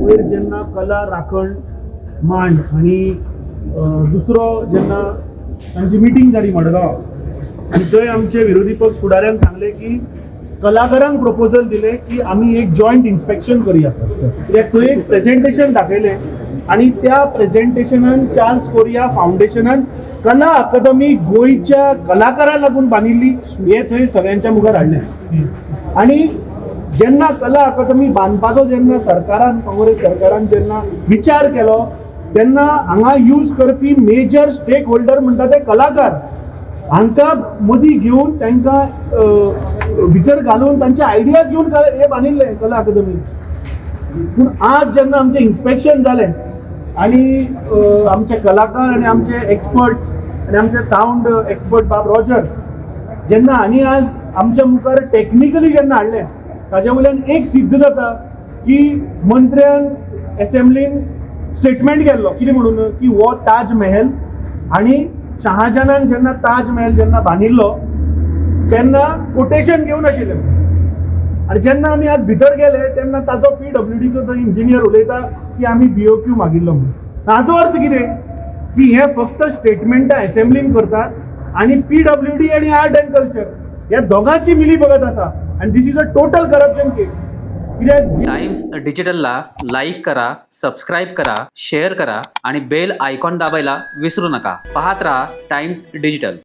वयर जेन्ना कला राखण मांड आणि दुसरो जेन्ना तांची मिटींग जाली मडगांव आणि थंय आमचे विरोधी पक्ष फुडाऱ्यान सांगले की कलाकारांक प्रपोजल दिले की आम्ही एक जॉईंट इन्स्पेक्शन करूया कित्याक थंय एक प्रेझेंटेशन दाखयलें आणि त्या प्रेझेंटेशनान चार्ल्स कोरिया फाउंडेशनान कला अकादमी गोयच्या कलाकारांक लागून बांदिल्ली हे थंय सगळ्यांच्या मुखार हाडलें आणि जेन्ना कला अकादमी बांदपाचो जेन्ना सरकारान काँग्रेस सरकारान जेन्ना विचार केलो तेन्ना हांगा यूज करपी मेजर स्टेक होल्डर म्हणटा ते कलाकार हांकां मदीं घेवन तांकां भितर घालून तांचे आयडियाज घेवन हे बांदिल्लें कला अकादमी. पूण आज जेन्ना आमचें इन्स्पेक्शन जालें आणि आमचे कलाकार आणि आमचे एक्सपर्ट्स आणि आमचे साऊंड एक्सपर्ट बाब रॉजर जेन्ना हांणी आज आमच्या मुखार टेक्निकली जेन्ना हाडलें ताच्या वयल्यान एक सिद्ध जाता की मंत्र्यान असेंब्लीन स्टेटमेंट केल्लो कितें म्हणून की हो ताज महल आणि शहाजहानान जेन्ना ताज महल जेन्ना बांदिल्लो तेन्ना कोटेशन घेवन आशिल्लें आणि जेन्ना आमी आज भितर गेले तेन्ना ताजो PWDचो जो इंजिनियर उलयता की आमी BOQ मागिल्लो म्हणून. हाचो अर्थ कितें की हे फक्त स्टेटमेंटां असेंब्लीन करतात आणि PWD आणि आर्ट अँड कल्चर ह्या दोगांची मिली भगत आसा आणि this is a total corruption case. Times डिजिटलला लाईक करा, सबस्क्राईब करा, शेअर करा आणि बेल आयकॉन दाबायला विसरू नका. पाहत रहा टाइम्स डिजिटल.